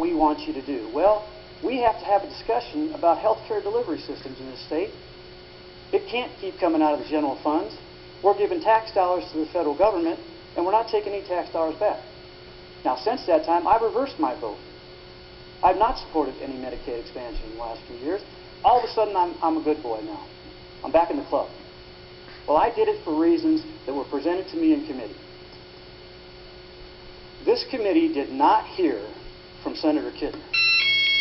we want you to do? Well, we have to have a discussion about health care delivery systems in this state. It can't keep coming out of the general funds. We're giving tax dollars to the federal government, and we're not taking any tax dollars back. Now, since that time, I've reversed my vote. I've not supported any Medicaid expansion in the last few years. All of a sudden, I'm a good boy now. I'm back in the club. Well, I did it for reasons that were presented to me in committee. This committee did not hear from Senator Kintner.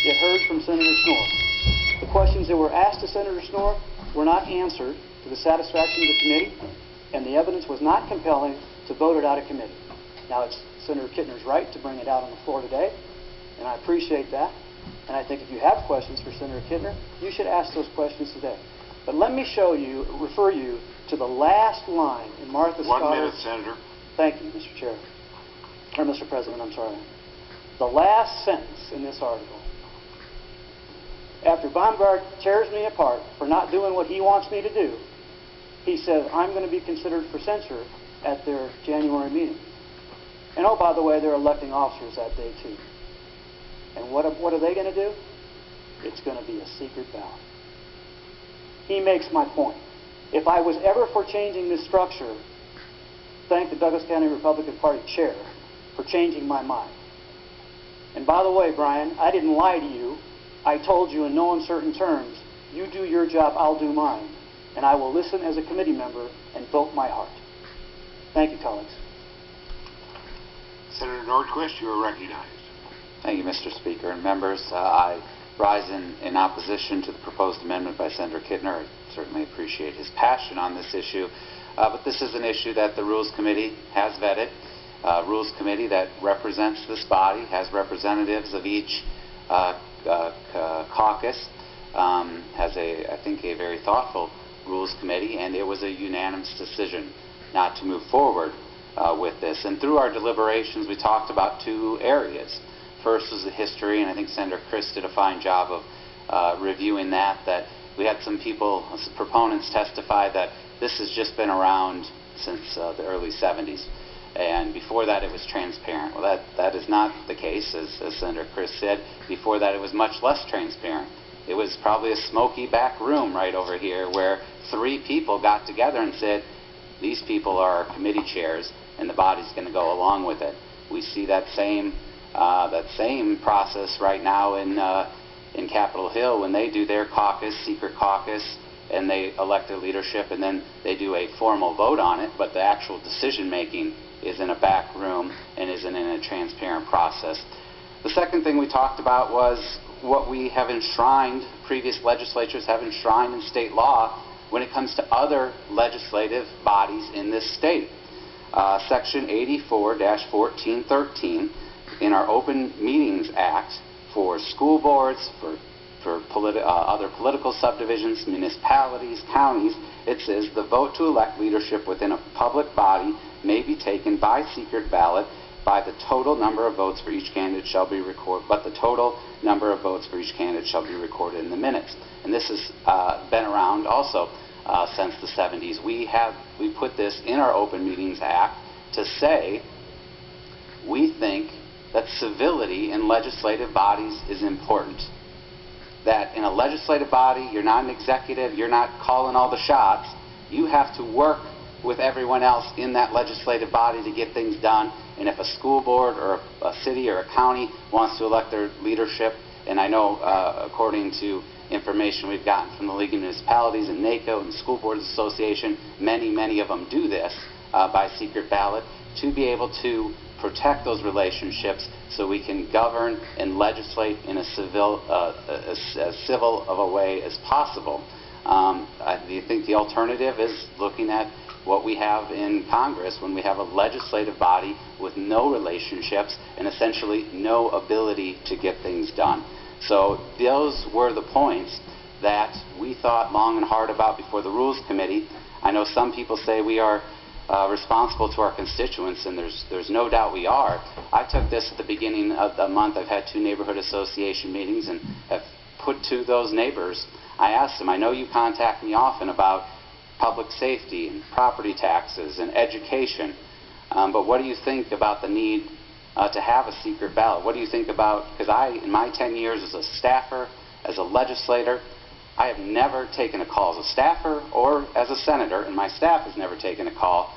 It heard from Senator Schnoor. The questions that were asked to Senator Schnoor were not answered to the satisfaction of the committee, and the evidence was not compelling to vote it out of committee. Now, it's Senator Kintner's right to bring it out on the floor today, and I appreciate that. And I think if you have questions for Senator Kintner, you should ask those questions today. But let me refer you to the last line in Martha Scotter's... 1 minute, Senator. Thank you, Mr. Chair. Or Mr. President, I'm sorry. The last sentence in this article. After Baumgart tears me apart for not doing what he wants me to do, he says, I'm going to be considered for censure at their January meeting. And oh, by the way, they're electing officers that day, too. And what are they going to do? It's going to be a secret ballot. He makes my point. If I was ever for changing this structure, thank the Douglas County Republican Party chair for changing my mind. And by the way, Brian, I didn't lie to you. I told you in no uncertain terms, you do your job, I'll do mine. And I will listen as a committee member and vote my heart. Thank you, colleagues. Senator Nordquist, you are recognized. Thank you, Mr. Speaker. And members, I rise in opposition to the proposed amendment by Senator Kintner. I certainly appreciate his passion on this issue. But this is an issue that the Rules Committee has vetted. Rules Committee that represents this body, has representatives of each caucus, has I think a very thoughtful Rules Committee, and it was a unanimous decision not to move forward with this. And through our deliberations, we talked about two areas. First was the history, and I think Senator Krist did a fine job of reviewing that we had some people, some proponents testify that this has just been around since the early 70s. And before that, it was transparent. Well, that is not the case, as Senator Krist said. Before that, it was much less transparent. It was probably a smoky back room right over here where 3 people got together and said, these people are our committee chairs, and the body's going to go along with it. We see that same process right now in Capitol Hill when they do their caucus, secret caucus, and they elect their leadership, and then they do a formal vote on it, but the actual decision-making is in a back room and isn't in a transparent process. The second thing we talked about was what we have enshrined, previous legislatures have enshrined in state law when it comes to other legislative bodies in this state. Section 84-1413 in our Open Meetings Act for school boards, for other political subdivisions, municipalities, counties, it says the vote to elect leadership within a public body may be taken by secret ballot by the total number of votes for each candidate shall be recorded, but the total number of votes for each candidate shall be recorded in the minutes. And this has been around also since the 70s. We put this in our Open Meetings Act to say we think that civility in legislative bodies is important. That in a legislative body, you're not an executive, you're not calling all the shots. You have to work with everyone else in that legislative body to get things done. And if a school board or a city or a county wants to elect their leadership, and I know according to information we've gotten from the League of Municipalities and NACO and the School Boards Association, many of them do this by secret ballot to be able to protect those relationships so we can govern and legislate in a civil of a way as possible. I think the alternative is looking at what we have in Congress when we have a legislative body with no relationships and essentially no ability to get things done. So those were the points that we thought long and hard about before the Rules Committee. I know some people say we are responsible to our constituents, and there's no doubt we are. I took this at the beginning of the month. I've had 2 neighborhood association meetings and have put to those neighbors. I asked them, I know you contact me often about public safety and property taxes and education, but what do you think about the need to have a secret ballot. What do you think about, because in my 10 years as a staffer, as a legislator, I have never taken a call as a staffer or as a senator, and my staff has never taken a call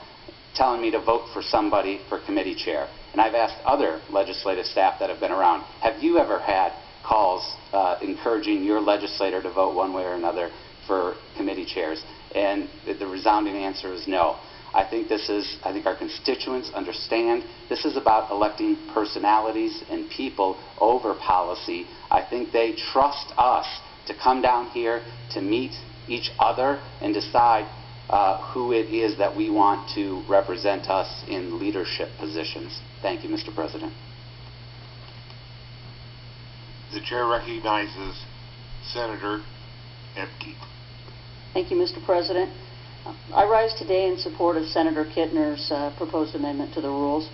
telling me to vote for somebody for committee chair. And I've asked other legislative staff that have been around, have you ever had calls encouraging your legislator to vote one way or another for committee chairs? And the resounding answer is no. I think our constituents understand this is about electing personalities and people over policy. I think they trust us to come down here to meet each other and decide who it is that we want to represent us in leadership positions. Thank you, Mr. President. The chair recognizes Senator Ebke. Thank you, Mr. President. I rise today in support of Senator Kintner's proposed amendment to the rules.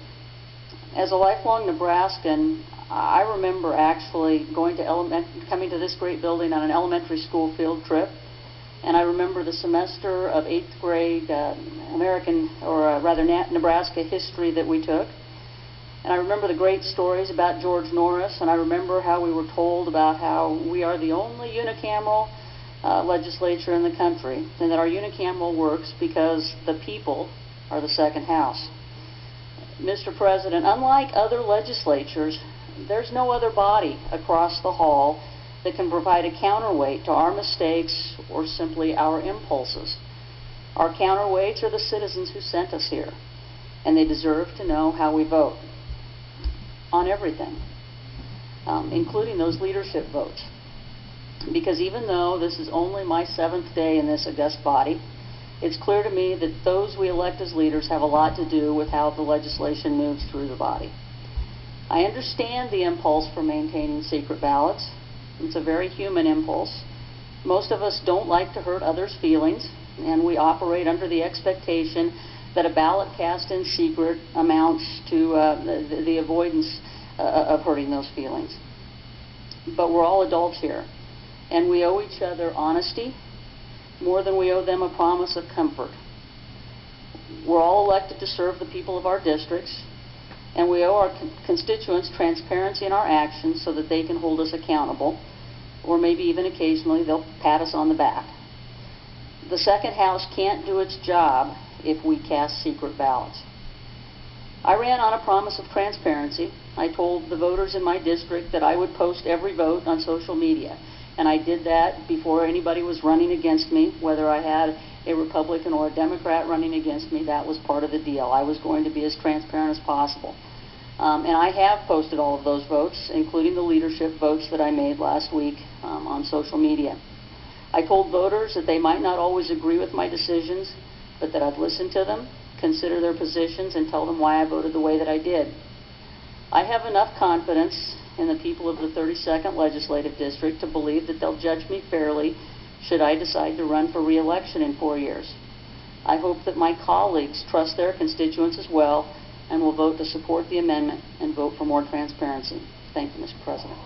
As a lifelong Nebraskan, I remember actually coming to this great building on an elementary school field trip, and I remember the semester of 8th grade Nebraska history that we took. And I remember the great stories about George Norris, and I remember how we were told about how we are the only unicameral legislature in the country, and that our unicameral works because the people are the second house. Mr. President, unlike other legislatures, there's no other body across the hall that can provide a counterweight to our mistakes or simply our impulses. Our counterweights are the citizens who sent us here, and they deserve to know how we vote on everything, including those leadership votes. Because even though this is only my 7th day in this august body, it's clear to me that those we elect as leaders have a lot to do with how the legislation moves through the body. I understand the impulse for maintaining secret ballots. It's a very human impulse. Most of us don't like to hurt others' feelings, and we operate under the expectation that a ballot cast in secret amounts to the avoidance of hurting those feelings. But we're all adults here, and we owe each other honesty more than we owe them a promise of comfort. We're all elected to serve the people of our districts, and we owe our constituents transparency in our actions so that they can hold us accountable, or maybe even occasionally they'll pat us on the back. The second house can't do its job if we cast secret ballots. I ran on a promise of transparency. I told the voters in my district that I would post every vote on social media, and I did that before anybody was running against me. Whether I had a Republican or a Democrat running against me, that was part of the deal. I was going to be as transparent as possible. And I have posted all of those votes, including the leadership votes that I made last week on social media. I told voters that they might not always agree with my decisions, but that I'd listen to them, consider their positions, and tell them why I voted the way that I did. I have enough confidence in the people of the 32nd Legislative District to believe that they'll judge me fairly should I decide to run for re-election in 4 years. I hope that my colleagues trust their constituents as well and will vote to support the amendment and vote for more transparency. Thank you, Mr. President.